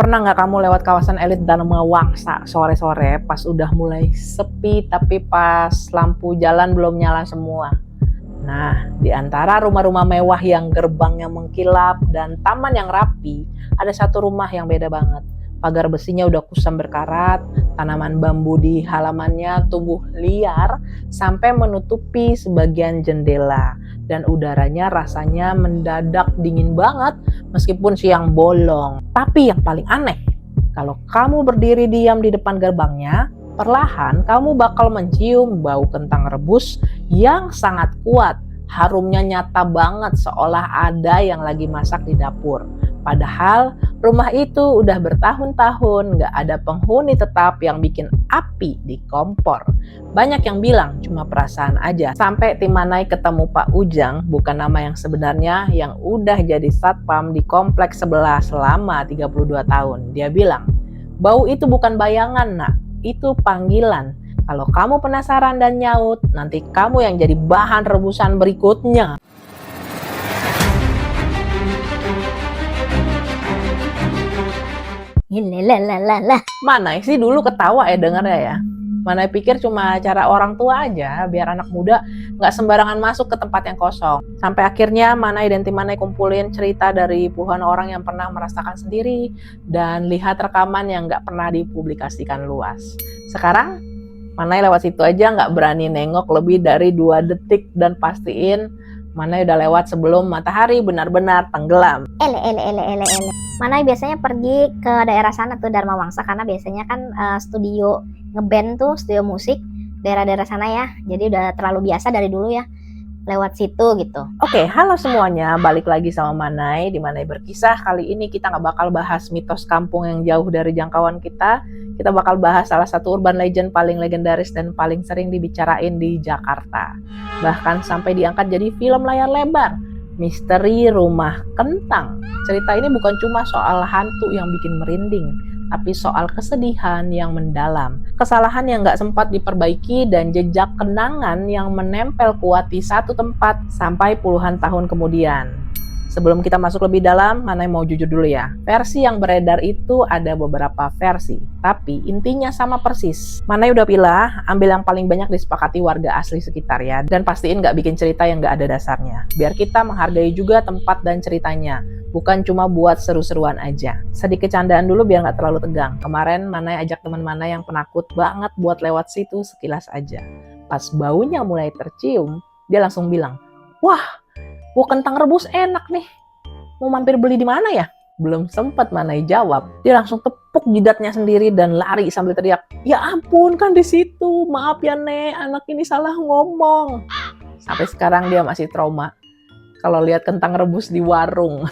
Pernah nggak kamu lewat kawasan elit Dharma Wangsa sore-sore pas udah mulai sepi tapi pas lampu jalan belum nyala semua? Nah, di antara rumah-rumah mewah yang gerbangnya mengkilap dan taman yang rapi, ada satu rumah yang beda banget. Pagar besinya udah kusam berkarat, tanaman bambu di halamannya tumbuh liar sampai menutupi sebagian jendela. Dan udaranya rasanya mendadak dingin banget meskipun siang bolong. Tapi yang paling aneh, kalau kamu berdiri diam di depan gerbangnya, perlahan kamu bakal mencium bau kentang rebus yang sangat kuat. Harumnya nyata banget seolah ada yang lagi masak di dapur. Padahal rumah itu udah bertahun-tahun gak ada penghuni tetap yang bikin api di kompor. Banyak yang bilang cuma perasaan aja. Sampai tim Manai ketemu Pak Ujang, bukan nama yang sebenarnya, yang udah jadi satpam di kompleks sebelah selama 32 tahun. Dia bilang, bau itu bukan bayangan nak, itu panggilan. Kalau kamu penasaran dan nyaut, nanti kamu yang jadi bahan rebusan berikutnya. Manai sih dulu ketawa ya dengernya ya. Manai pikir cuma cara orang tua aja biar anak muda nggak sembarangan masuk ke tempat yang kosong. Sampai akhirnya Manai dan tim Manai kumpulin cerita dari puluhan orang yang pernah merasakan sendiri dan lihat rekaman yang nggak pernah dipublikasikan luas. Sekarang Manai lewat situ aja nggak berani nengok lebih dari 2 detik dan pastiin Manai udah lewat sebelum matahari benar-benar tenggelam. Manai biasanya pergi ke daerah sana tuh Dharma Wangsa karena biasanya kan studio ngeband tuh, studio musik daerah-daerah sana ya. Jadi udah terlalu biasa dari dulu ya lewat situ gitu. Oke, halo semuanya, balik lagi sama Manai di Manai Berkisah. Kali ini kita nggak bakal bahas mitos kampung yang jauh dari jangkauan kita. Kita bakal bahas salah satu urban legend paling legendaris dan paling sering dibicarain di Jakarta. Bahkan sampai diangkat jadi film layar lebar, Misteri Rumah Kentang. Cerita ini bukan cuma soal hantu yang bikin merinding, tapi soal kesedihan yang mendalam, kesalahan yang nggak sempat diperbaiki, dan jejak kenangan yang menempel kuat di satu tempat sampai puluhan tahun kemudian. Sebelum kita masuk lebih dalam, Manai mau jujur dulu ya. Versi yang beredar itu ada beberapa versi, tapi intinya sama persis. Manai udah pilih, ambil yang paling banyak disepakati warga asli sekitar ya, dan pastiin nggak bikin cerita yang nggak ada dasarnya. Biar kita menghargai juga tempat dan ceritanya, bukan cuma buat seru-seruan aja. Sedikit candaan dulu biar nggak terlalu tegang. Kemarin Manai ajak teman Manai yang penakut banget buat lewat situ sekilas aja. Pas baunya mulai tercium, dia langsung bilang, "Wah, bau kentang rebus enak nih. Mau mampir beli di mana ya?" Belum sempat Manai jawab, dia langsung tepuk jidatnya sendiri dan lari sambil teriak, "Ya ampun, kan di situ. Maaf ya Nek, anak ini salah ngomong." Sampai sekarang dia masih trauma kalau lihat kentang rebus di warung.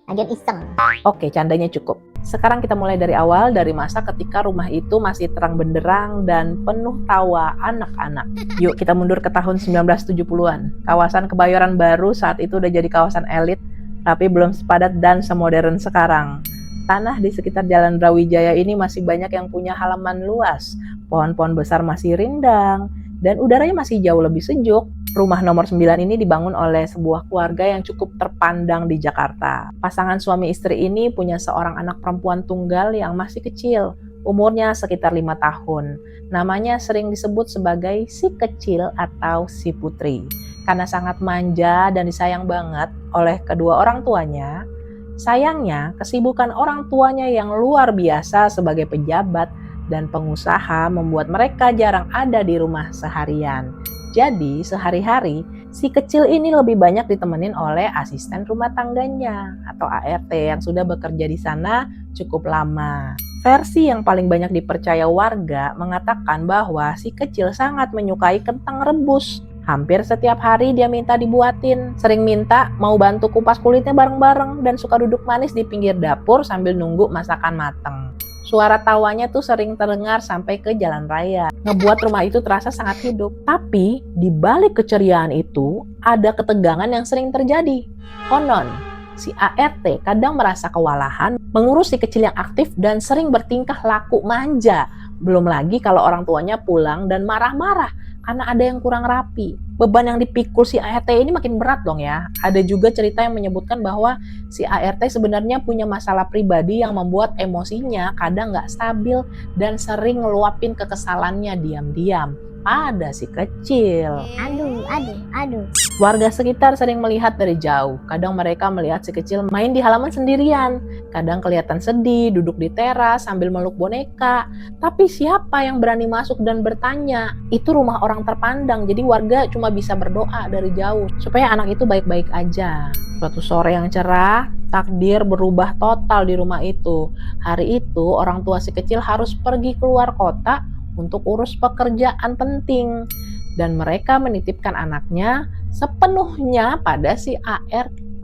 Lagian iseng. Oke, candanya cukup. Sekarang kita mulai dari awal, dari masa ketika rumah itu masih terang benderang dan penuh tawa anak-anak. Yuk kita mundur ke tahun 1970-an. Kawasan Kebayoran Baru saat itu udah jadi kawasan elit, tapi belum sepadat dan semodern sekarang. Tanah di sekitar Jalan Brawijaya ini masih banyak yang punya halaman luas. Pohon-pohon besar masih rindang, dan udaranya masih jauh lebih sejuk. Rumah nomor 9 ini dibangun oleh sebuah keluarga yang cukup terpandang di Jakarta. Pasangan suami istri ini punya seorang anak perempuan tunggal yang masih kecil, umurnya sekitar 5 tahun. Namanya sering disebut sebagai si kecil atau si putri. Karena sangat manja dan disayang banget oleh kedua orang tuanya. Sayangnya, kesibukan orang tuanya yang luar biasa sebagai pejabat dan pengusaha membuat mereka jarang ada di rumah seharian. Jadi sehari-hari si kecil ini lebih banyak ditemenin oleh asisten rumah tangganya atau ART yang sudah bekerja di sana cukup lama. Versi yang paling banyak dipercaya warga mengatakan bahwa si kecil sangat menyukai kentang rebus. Hampir setiap hari dia minta dibuatin, sering minta mau bantu kupas kulitnya bareng-bareng, dan suka duduk manis di pinggir dapur sambil nunggu masakan mateng. Suara tawanya tuh sering terdengar sampai ke jalan raya, ngebuat rumah itu terasa sangat hidup. Tapi di balik keceriaan itu ada ketegangan yang sering terjadi. Konon, si ART kadang merasa kewalahan mengurus si kecil yang aktif dan sering bertingkah laku manja. Belum lagi kalau orang tuanya pulang dan marah-marah karena ada yang kurang rapi. beban yang dipikul si ART ini makin berat dong ya. Ada juga cerita yang menyebutkan bahwa si ART sebenarnya punya masalah pribadi yang membuat emosinya kadang nggak stabil dan sering ngeluapin kekesalannya diam-diam pada si kecil. Aduh. Warga sekitar sering melihat dari jauh. Kadang mereka melihat si kecil main di halaman sendirian. Kadang kelihatan sedih, duduk di teras sambil meluk boneka. Tapi siapa yang berani masuk dan bertanya? Itu rumah orang terpandang, jadi warga cuma bisa berdoa dari jauh supaya anak itu baik-baik aja. Suatu sore yang cerah, takdir berubah total di rumah itu. Hari itu orang tua si kecil harus pergi keluar kota untuk urus pekerjaan penting. Dan mereka menitipkan anaknya sepenuhnya pada si ART.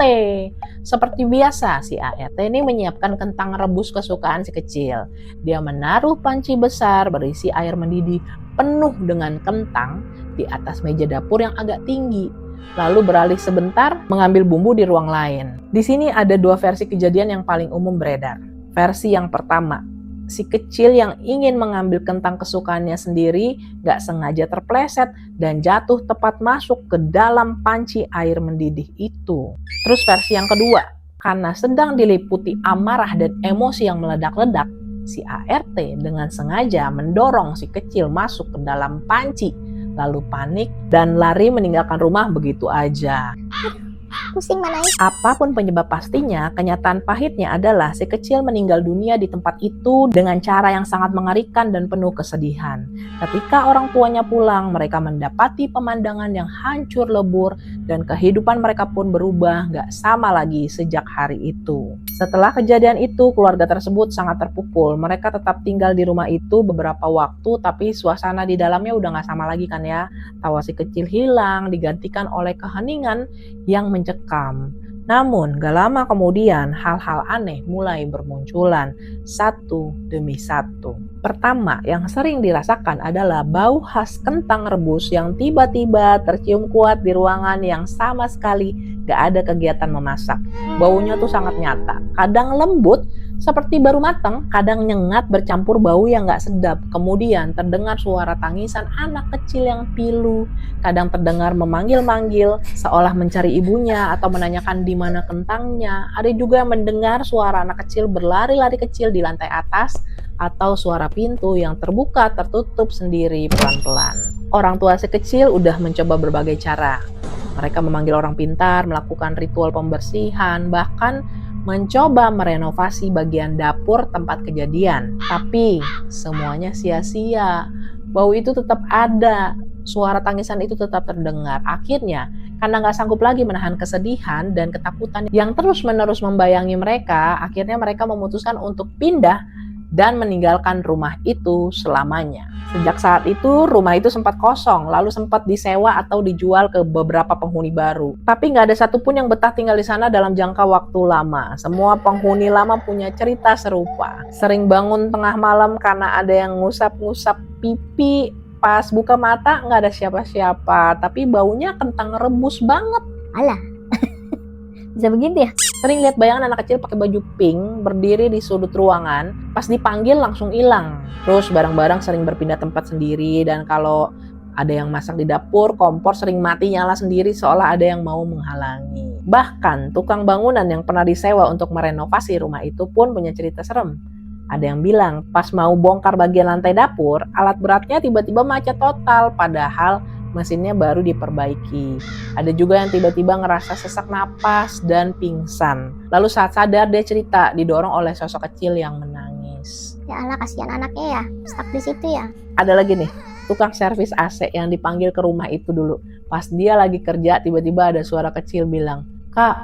Seperti biasa, si ART ini menyiapkan kentang rebus kesukaan si kecil. Dia menaruh panci besar berisi air mendidih penuh dengan kentang di atas meja dapur yang agak tinggi. Lalu beralih sebentar mengambil bumbu di ruang lain. Di sini ada dua versi kejadian yang paling umum beredar. Versi yang pertama, si kecil yang ingin mengambil kentang kesukaannya sendiri gak sengaja terpleset dan jatuh tepat masuk ke dalam panci air mendidih itu. Terus versi yang kedua, karena sedang diliputi amarah dan emosi yang meledak-ledak, si ART dengan sengaja mendorong si kecil masuk ke dalam panci, lalu panik dan lari meninggalkan rumah begitu aja. Pusing Manai. Apapun penyebab pastinya, kenyataan pahitnya adalah si kecil meninggal dunia di tempat itu dengan cara yang sangat mengerikan dan penuh kesedihan. Ketika orang tuanya pulang, mereka mendapati pemandangan yang hancur lebur dan kehidupan mereka pun berubah gak sama lagi sejak hari itu. Setelah kejadian itu, keluarga tersebut sangat terpukul. Mereka tetap tinggal di rumah itu beberapa waktu, tapi suasana di dalamnya udah gak sama lagi kan ya. Tawa si kecil hilang, digantikan oleh keheningan yang mencekam. Namun, gak lama kemudian hal-hal aneh mulai bermunculan satu demi satu. Pertama, yang sering dirasakan adalah bau khas kentang rebus yang tiba-tiba tercium kuat di ruangan yang sama sekali gak ada kegiatan memasak. Baunya tuh sangat nyata, kadang lembut seperti baru matang, kadang nyengat bercampur bau yang gak sedap. Kemudian terdengar suara tangisan anak kecil yang pilu, kadang terdengar memanggil-manggil seolah mencari ibunya atau menanyakan di mana kentangnya. Ada juga yang mendengar suara anak kecil berlari-lari kecil di lantai atas atau suara pintu yang terbuka tertutup sendiri pelan-pelan. Orang tua si kecil udah mencoba berbagai cara. Mereka memanggil orang pintar, melakukan ritual pembersihan, bahkan mencoba merenovasi bagian dapur tempat kejadian. Tapi semuanya sia-sia. Bau itu tetap ada, suara tangisan itu tetap terdengar. Akhirnya, karena nggak sanggup lagi menahan kesedihan dan ketakutan yang terus-menerus membayangi mereka, akhirnya mereka memutuskan untuk pindah dan meninggalkan rumah itu selamanya. Sejak saat itu, rumah itu sempat kosong, lalu sempat disewa atau dijual ke beberapa penghuni baru. Tapi nggak ada satupun yang betah tinggal di sana dalam jangka waktu lama. Semua penghuni lama punya cerita serupa. Sering bangun tengah malam karena ada yang ngusap-ngusap pipi. Pas buka mata nggak ada siapa-siapa, tapi baunya kentang rebus banget. Alah, bisa begitu ya? Sering lihat bayangan anak kecil pakai baju pink berdiri di sudut ruangan, pas dipanggil langsung hilang. Terus barang-barang sering berpindah tempat sendiri, dan kalau ada yang masak di dapur, kompor sering mati nyala sendiri seolah ada yang mau menghalangi. Bahkan tukang bangunan yang pernah disewa untuk merenovasi rumah itu pun punya cerita serem. Ada yang bilang pas mau bongkar bagian lantai dapur, alat beratnya tiba-tiba macet total padahal mesinnya baru diperbaiki. Ada juga yang tiba-tiba ngerasa sesak napas dan pingsan. Lalu saat sadar dia cerita didorong oleh sosok kecil yang menangis. Ya Allah, kasihan anaknya ya, stuck di situ ya. Ada lagi nih, tukang servis AC yang dipanggil ke rumah itu dulu. Pas dia lagi kerja, tiba-tiba ada suara kecil bilang, "Kak,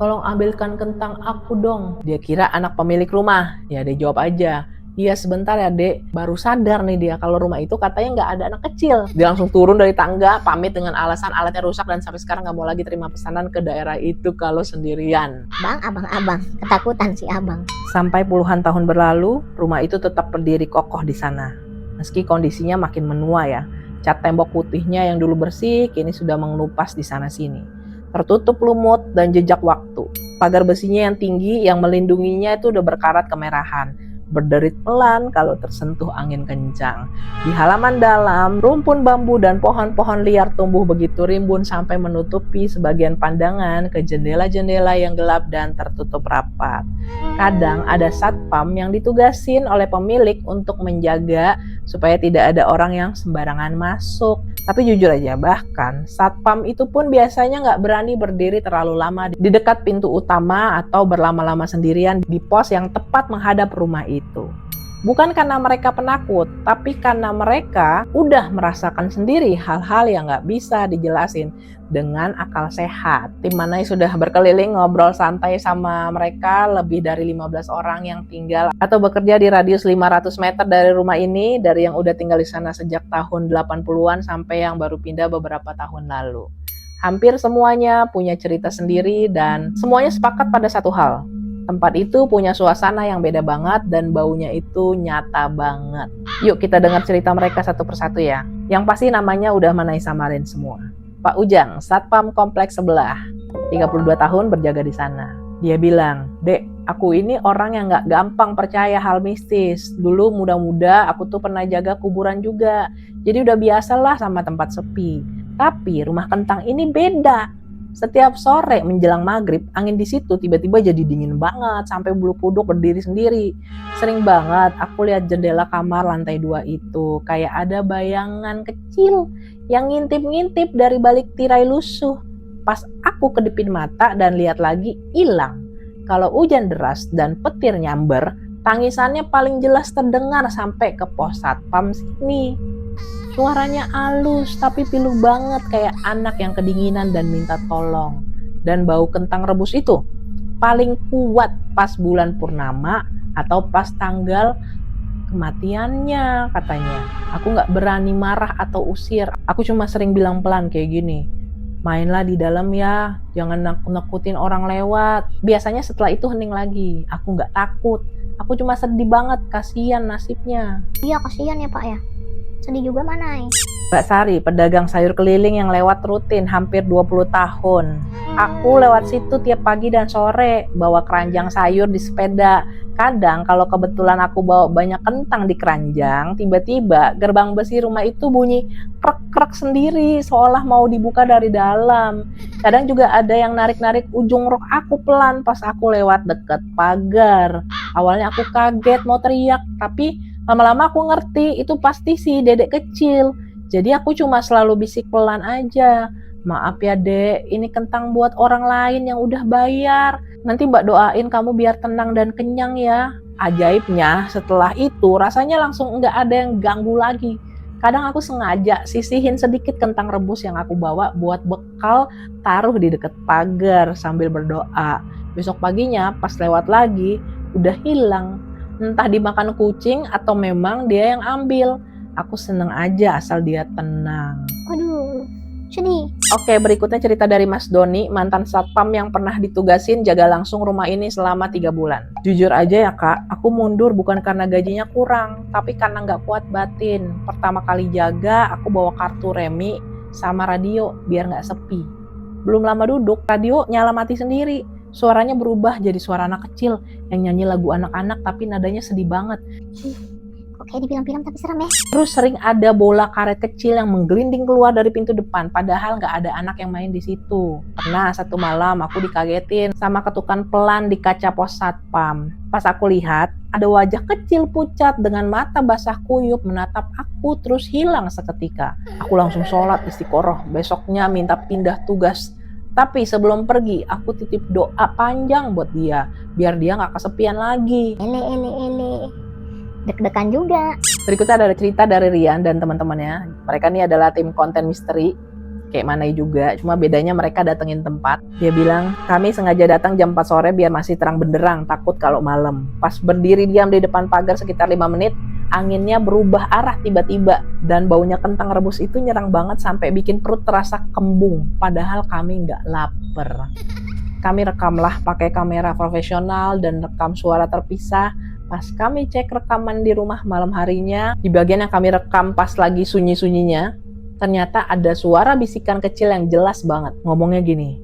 tolong ambilkan kentang aku dong." Dia kira anak pemilik rumah. Ya dia jawab aja, "Iya sebentar ya dek." Baru sadar nih dia kalau rumah itu katanya nggak ada anak kecil. Dia langsung turun dari tangga, pamit dengan alasan alatnya rusak dan sampai sekarang nggak mau lagi terima pesanan ke daerah itu kalau sendirian. Abang, ketakutan si abang. Sampai puluhan tahun berlalu, rumah itu tetap berdiri kokoh di sana. Meski kondisinya makin menua ya, cat tembok putihnya yang dulu bersih kini sudah mengelupas di sana-sini. Tertutup lumut dan jejak waktu. Pagar besinya yang tinggi yang melindunginya itu udah berkarat kemerahan. berderit pelan kalau tersentuh angin kencang. Di halaman dalam, rumpun bambu dan pohon-pohon liar tumbuh begitu rimbun sampai menutupi sebagian pandangan ke jendela-jendela yang gelap dan tertutup rapat. Kadang ada satpam yang ditugasin oleh pemilik untuk menjaga supaya tidak ada orang yang sembarangan masuk. Tapi jujur aja, bahkan satpam itu pun biasanya nggak berani berdiri terlalu lama di dekat pintu utama atau berlama-lama sendirian di pos yang tepat menghadap rumah itu. Bukan karena mereka penakut, tapi karena mereka udah merasakan sendiri hal-hal yang nggak bisa dijelasin dengan akal sehat. Tim Manai sudah berkeliling ngobrol santai sama mereka, lebih dari 15 orang yang tinggal atau bekerja di radius 500 meter dari rumah ini, dari yang udah tinggal di sana sejak tahun 80-an sampai yang baru pindah beberapa tahun lalu. Hampir semuanya punya cerita sendiri dan semuanya sepakat pada satu hal. Tempat itu punya suasana yang beda banget dan baunya itu nyata banget. Yuk kita dengar cerita mereka satu persatu ya. Yang pasti namanya udah Manai samarin semua. Pak Ujang, satpam kompleks sebelah, 32 tahun berjaga di sana. Dia bilang, "Dek, aku ini orang yang gak gampang percaya hal mistis. Dulu muda-muda aku tuh pernah jaga kuburan juga. Jadi udah biasalah sama tempat sepi. Tapi rumah kentang ini beda. Setiap sore menjelang maghrib, angin di situ tiba-tiba jadi dingin banget sampai bulu kuduk berdiri sendiri. Sering banget aku lihat jendela kamar lantai 2 itu kayak ada bayangan kecil yang ngintip-ngintip dari balik tirai lusuh. Pas aku kedipin mata dan lihat lagi, hilang. Kalau hujan deras dan petir nyamber, tangisannya paling jelas terdengar sampai ke pos satpam sini. Suaranya halus tapi pilu banget kayak anak yang kedinginan dan minta tolong. Dan bau kentang rebus itu paling kuat pas bulan purnama atau pas tanggal kematiannya katanya. Aku gak berani marah atau usir. Aku cuma sering bilang pelan kayak gini. Mainlah di dalam ya, jangan nakutin orang lewat. Biasanya setelah itu hening lagi. Aku gak takut. Aku cuma sedih banget, kasihan nasibnya. Iya kasihan ya Pak ya. Sedih juga Manai. Mbak Sari, pedagang sayur keliling yang lewat rutin hampir 20 tahun. Aku lewat situ tiap pagi dan sore, bawa keranjang sayur di sepeda. Kadang kalau kebetulan aku bawa banyak kentang di keranjang, tiba-tiba gerbang besi rumah itu bunyi krek-krek sendiri, seolah mau dibuka dari dalam. Kadang juga ada yang narik-narik ujung rok aku pelan pas aku lewat deket pagar. Awalnya aku kaget mau teriak, tapi lama-lama aku ngerti itu pasti si dedek kecil. Jadi aku cuma selalu bisik pelan aja. Maaf ya dek, ini kentang buat orang lain yang udah bayar. Nanti mbak doain kamu biar tenang dan kenyang ya. Ajaibnya setelah itu rasanya langsung nggak ada yang ganggu lagi. Kadang aku sengaja sisihin sedikit kentang rebus yang aku bawa buat bekal taruh di dekat pagar sambil berdoa. Besok paginya pas lewat lagi udah hilang. Entah dimakan kucing atau memang dia yang ambil. Aku seneng aja asal dia tenang. Waduh, sedih. Oke, berikutnya cerita dari Mas Doni, mantan satpam yang pernah ditugasin jaga langsung rumah ini selama 3 bulan. Jujur aja ya kak, aku mundur bukan karena gajinya kurang, tapi karena nggak kuat batin. Pertama kali jaga, aku bawa kartu remi sama radio biar nggak sepi. Belum lama duduk, radio nyala mati sendiri. Suaranya berubah jadi suara anak kecil yang nyanyi lagu anak-anak tapi nadanya sedih banget. Kok kayak di film-film tapi serem ya. Terus sering ada bola karet kecil yang menggelinding keluar dari pintu depan, padahal nggak ada anak yang main di situ. Pernah satu malam aku dikagetin sama ketukan pelan di kaca pos satpam. Pas aku lihat, ada wajah kecil pucat dengan mata basah kuyup menatap aku terus hilang seketika. Aku langsung sholat istiqoroh, besoknya minta pindah tugas. Tapi sebelum pergi, aku titip doa panjang buat dia, biar dia nggak kesepian lagi. Ele. Deg-degan juga. Berikutnya ada cerita dari Rian dan teman-temannya. Mereka ini adalah tim konten misteri, kayak Manai juga, cuma bedanya mereka datengin tempat. Dia bilang, kami sengaja datang jam 4 sore biar masih terang benderang, takut kalau malam. Pas berdiri diam di depan pagar sekitar 5 menit, anginnya berubah arah tiba-tiba. Dan baunya kentang rebus itu nyerang banget sampai bikin perut terasa kembung. Padahal kami nggak lapar. Kami rekamlah pakai kamera profesional dan rekam suara terpisah. Pas kami cek rekaman di rumah malam harinya, di bagian yang kami rekam pas lagi sunyi-sunyinya, ternyata ada suara bisikan kecil yang jelas banget. Ngomongnya gini,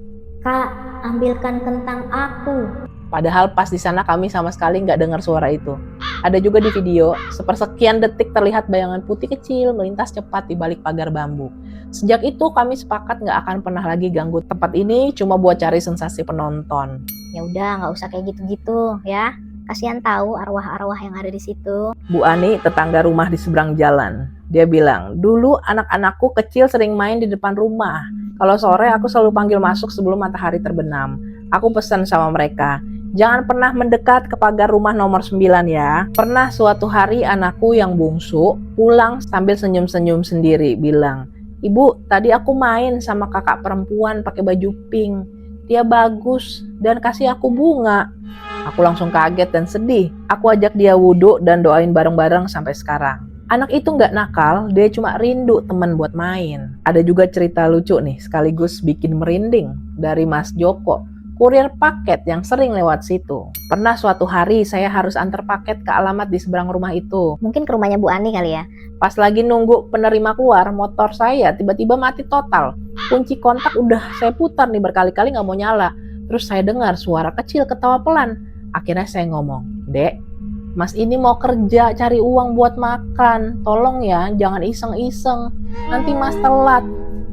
Kak, ambilkan kentang aku. padahal pas di sana kami sama sekali nggak dengar suara itu. Ada juga di video, sepersekian detik terlihat bayangan putih kecil melintas cepat di balik pagar bambu. Sejak itu kami sepakat nggak akan pernah lagi ganggu tempat ini cuma buat cari sensasi penonton. Ya udah, nggak usah kayak gitu-gitu ya. Kasihan tahu arwah-arwah yang ada di situ. Bu Ani, tetangga rumah di seberang jalan. Dia bilang, dulu anak-anakku kecil sering main di depan rumah. Kalau sore aku selalu panggil masuk sebelum matahari terbenam. Aku pesan sama mereka, jangan pernah mendekat ke pagar rumah nomor 9 ya. Pernah suatu hari anakku yang bungsu pulang sambil senyum-senyum sendiri bilang, "Ibu, tadi aku main sama kakak perempuan pakai baju pink. Dia bagus dan kasih aku bunga." Aku langsung kaget dan sedih. Aku ajak dia wudhu dan doain bareng-bareng sampai sekarang. Anak itu nggak nakal, dia cuma rindu teman buat main. Ada juga cerita lucu nih, sekaligus bikin merinding dari Mas Joko, kurir paket yang sering lewat situ. Pernah suatu hari saya harus antar paket ke alamat di seberang rumah itu. Mungkin ke rumahnya Bu Ani kali ya. Pas lagi nunggu penerima keluar, motor saya tiba-tiba mati total. Kunci kontak udah saya putar nih berkali-kali nggak mau nyala. Terus saya dengar suara kecil ketawa pelan. Akhirnya saya ngomong, "Dek, Mas ini mau kerja cari uang buat makan. Tolong ya, jangan iseng-iseng. Nanti Mas telat."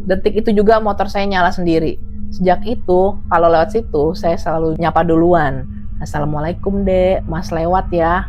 Detik itu juga motor saya nyala sendiri. Sejak itu, kalau lewat situ, saya selalu nyapa duluan. "Assalamualaikum dek, Mas lewat ya."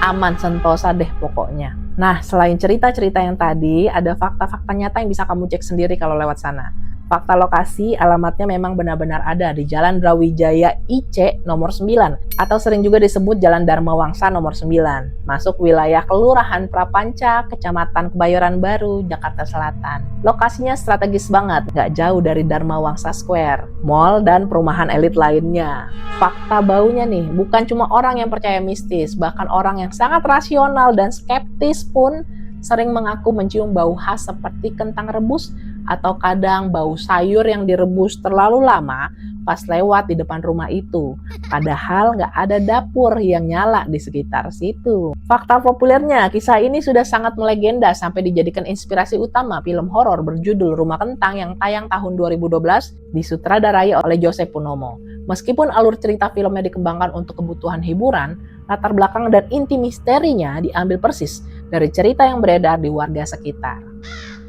Aman sentosa deh pokoknya. Nah, selain cerita-cerita yang tadi, ada fakta-fakta nyata yang bisa kamu cek sendiri kalau lewat sana. Fakta lokasi, alamatnya memang benar-benar ada di Jalan Brawijaya IC nomor 9 atau sering juga disebut Jalan Dharma Wangsa nomor 9. Masuk wilayah Kelurahan Prapanca, Kecamatan Kebayoran Baru, Jakarta Selatan. Lokasinya strategis banget, nggak jauh dari Dharma Wangsa Square, mall dan perumahan elit lainnya. Fakta baunya nih, bukan cuma orang yang percaya mistis, bahkan orang yang sangat rasional dan skeptis pun sering mengaku mencium bau khas seperti kentang rebus atau kadang bau sayur yang direbus terlalu lama pas lewat di depan rumah itu. Padahal nggak ada dapur yang nyala di sekitar situ. Fakta populernya, kisah ini sudah sangat melegenda sampai dijadikan inspirasi utama film horor berjudul Rumah Kentang yang tayang tahun 2012 disutradarai oleh Joseph Purnomo. Meskipun alur cerita filmnya dikembangkan untuk kebutuhan hiburan, latar belakang dan inti misterinya diambil persis dari cerita yang beredar di warga sekitar.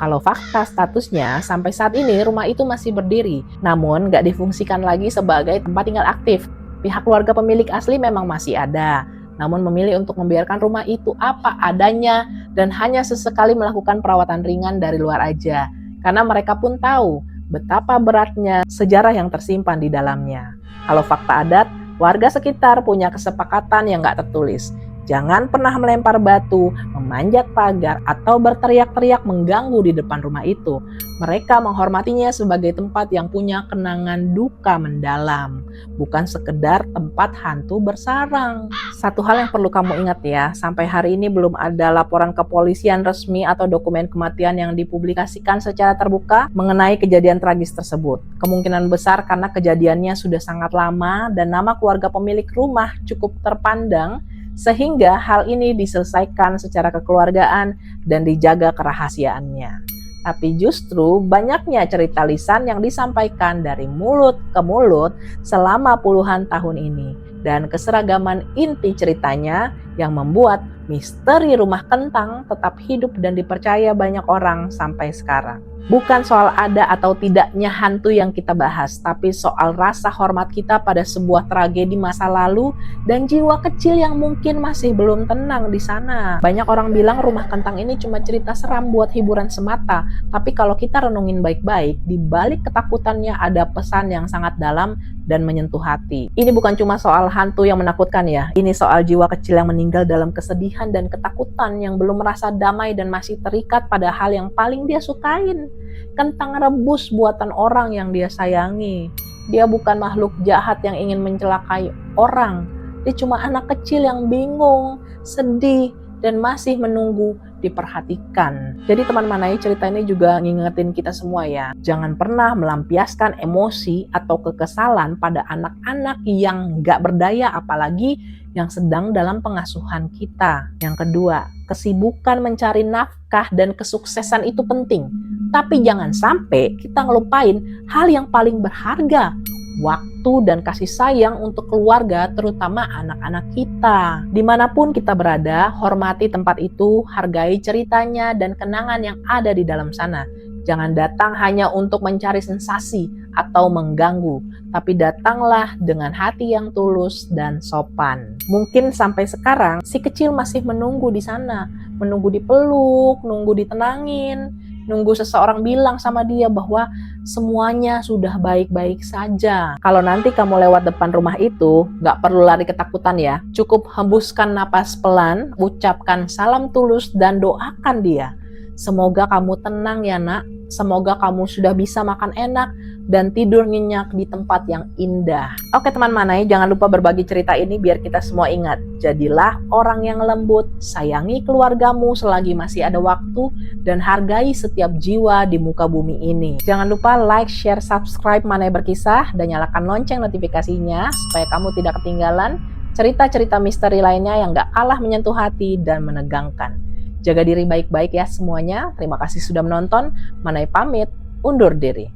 Kalau fakta statusnya, sampai saat ini rumah itu masih berdiri, namun nggak difungsikan lagi sebagai tempat tinggal aktif. Pihak keluarga pemilik asli memang masih ada, namun memilih untuk membiarkan rumah itu apa adanya dan hanya sesekali melakukan perawatan ringan dari luar aja. Karena mereka pun tahu betapa beratnya sejarah yang tersimpan di dalamnya. Kalau fakta adat, warga sekitar punya kesepakatan yang nggak tertulis. Jangan pernah melempar batu, memanjat pagar, atau berteriak-teriak mengganggu di depan rumah itu. Mereka menghormatinya sebagai tempat yang punya kenangan duka mendalam, bukan sekedar tempat hantu bersarang. Satu hal yang perlu kamu ingat ya, sampai hari ini belum ada laporan kepolisian resmi atau dokumen kematian yang dipublikasikan secara terbuka mengenai kejadian tragis tersebut. Kemungkinan besar karena kejadiannya sudah sangat lama dan nama keluarga pemilik rumah cukup terpandang, sehingga hal ini diselesaikan secara kekeluargaan dan dijaga kerahasiaannya. Tapi justru banyaknya cerita lisan yang disampaikan dari mulut ke mulut selama puluhan tahun ini, dan keseragaman inti ceritanya yang membuat misteri Rumah Kentang tetap hidup dan dipercaya banyak orang sampai sekarang. Bukan soal ada atau tidaknya hantu yang kita bahas, tapi soal rasa hormat kita pada sebuah tragedi masa lalu dan jiwa kecil yang mungkin masih belum tenang di sana. Banyak orang bilang Rumah Kentang ini cuma cerita seram buat hiburan semata, tapi kalau kita renungin baik-baik, di balik ketakutannya ada pesan yang sangat dalam dan menyentuh hati. Ini bukan cuma soal hantu yang menakutkan ya, ini soal jiwa kecil yang meninggal dalam kesedihan dan ketakutan yang belum merasa damai dan masih terikat pada hal yang paling dia sukain. Kentang rebus buatan orang yang dia sayangi. Dia bukan makhluk jahat yang ingin mencelakai orang. Dia cuma anak kecil yang bingung, sedih, dan masih menunggu diperhatikan. Jadi teman Manai, cerita ini juga ngingetin kita semua ya. Jangan pernah melampiaskan emosi atau kekesalan pada anak-anak yang gak berdaya, apalagi yang sedang dalam pengasuhan kita. Yang kedua, kesibukan mencari nafkah dan kesuksesan itu penting. Tapi jangan sampai kita ngelupain hal yang paling berharga, waktu. waktu dan kasih sayang untuk keluarga, terutama anak-anak kita. Dimanapun kita berada, hormati tempat itu, hargai ceritanya dan kenangan yang ada di dalam sana. Jangan datang hanya untuk mencari sensasi atau mengganggu, tapi datanglah dengan hati yang tulus dan sopan. Mungkin sampai sekarang si kecil masih menunggu di sana, menunggu dipeluk, nunggu ditenangin, nunggu seseorang bilang sama dia bahwa semuanya sudah baik-baik saja. Kalau nanti kamu lewat depan rumah itu, nggak perlu lari ketakutan ya. Cukup hembuskan napas pelan, ucapkan salam tulus dan doakan dia. Semoga kamu tenang ya nak, semoga kamu sudah bisa makan enak dan tidur nyenyak di tempat yang indah. Oke teman Manai, jangan lupa berbagi cerita ini biar kita semua ingat. Jadilah orang yang lembut, sayangi keluargamu selagi masih ada waktu, dan hargai setiap jiwa di muka bumi ini. Jangan lupa like, share, subscribe Manai Berkisah, dan nyalakan lonceng notifikasinya supaya kamu tidak ketinggalan cerita-cerita misteri lainnya yang gak kalah menyentuh hati dan menegangkan. Jaga diri baik-baik ya semuanya. Terima kasih sudah menonton. Manai pamit, undur diri.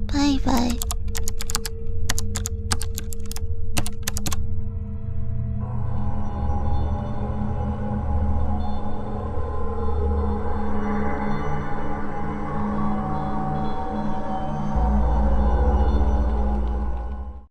Bye bye.